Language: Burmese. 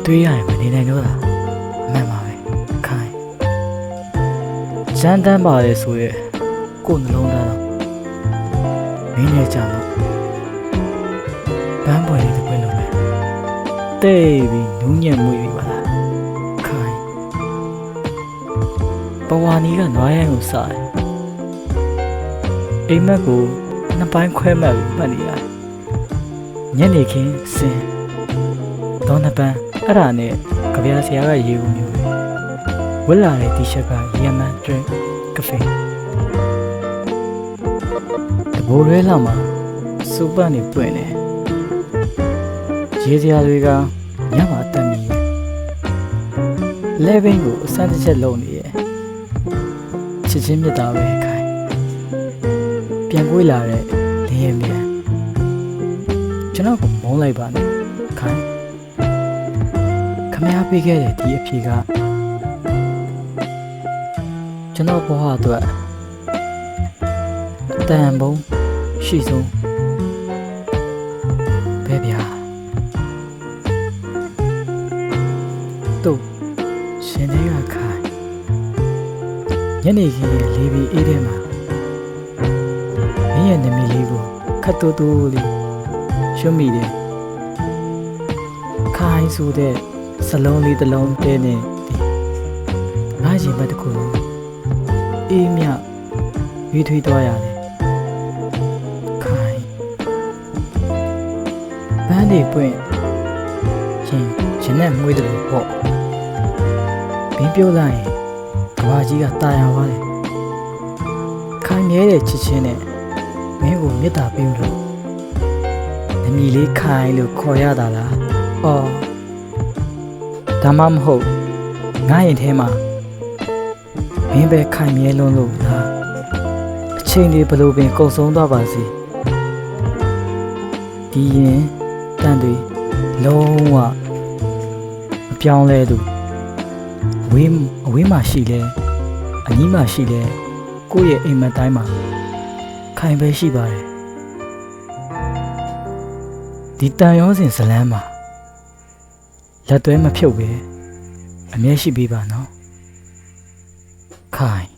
တွေးရရင်မနေနိုင်တော့တာမှန်ပါပဲခိုင်စမ်းတမ်းပါလေဆိုရဲကိုယ်နှလုံးသားတော့မင်းနဲ့ကြတော့ဘန်းပွယ်လေးတစ်ပွင့်လုံးပဲတိတ်ပြီးနူးညံ့မွေးပြီပါလားခိုင်ပဝါနီကနွားရိုင်းကိုစားတယ်အိမ်မက်ကိုနှစ်ပိုင်းခွဲမှတ်ပြီးမှတ်နေရတယ်ညနေခင်းစင်တော့နှစ်ပန်းအဲ့ဒါနဲ့ကြပြားဆရာကရေကုန်မျိုးဝက်လာတဲ့တီရှပ်ကရီမန်ဒရင်းကဖေးတဘိုးရဲလာမှာစူပတ်နေပွင့်နေရေစရာတွေကညမှာတက်ပြီးလဲဘင်းကိုအစမ်းတစ်ချက်လုံးနေရဲ့ချစ်ချင်းမြတ်တာပဲခိုင်ပြန်ပွေးလာတဲ့လင်းရဲမြန်ကျွန်တော်ကမုန်းလိုက်ပါနဲ့ခိုင်ခမရပေးခဲ့တဲ့ဒီအဖြေကကျွန်တော်ဘဝအတွက်တန်ဘုံရှိဆုံးပဲဗျာတို့ရှင်တွေကခိုင်ညနေခင်းရဲ့လေးပြီးအေးထဲမှာမင်းရဲ့နမီလေးကိုခတ်တူတူလေးရှုံးမိတယ်ခိုင်ဆိုတဲ့စလုံးလေးတစ်လုံးတဲနဲ့ငါ့ရင်ဘက်တစ်ခုလုံးအေးမြရွေးထွေးသွားရတယ်ခိုင်ပန်းတွေပွင့်ရင်နဲ့မွေးတယ်လို့ပေါ့ဘင်းပြောလိုက်ရင်ကဘာကြီးကတာယာသွားတယ်ခိုင်မြဲတဲ့ချစ်ချင်းနဲ့မင်းကိုမေတ္တာပေးလို့နမီလေးခိုင်လို့ခေါ်ရတာလားအော်ဒါမှမဟုတ်ငါရင်ထဲမှာမင်းပဲခိုင်မြဲလွန်းလို့လားအချိန်တွေဘလို့ပင်ကုန်ဆုံးသွားပါစေဒီရင်တန်တွေလုံးဝမပြောင်းလဲသူအဝေးမှာရှိလဲအနီးမှာရှိလဲကိုယ့်ရဲ့အိမ်မက်တိုင်းမှာခိုင်ပဲရှိပါတယ်ဒီတန်ရောစင်ဇလန်းမှာလက်သွဲမဖြုတ်ပဲအမြဲရှိပေးပါနော်ခိုင်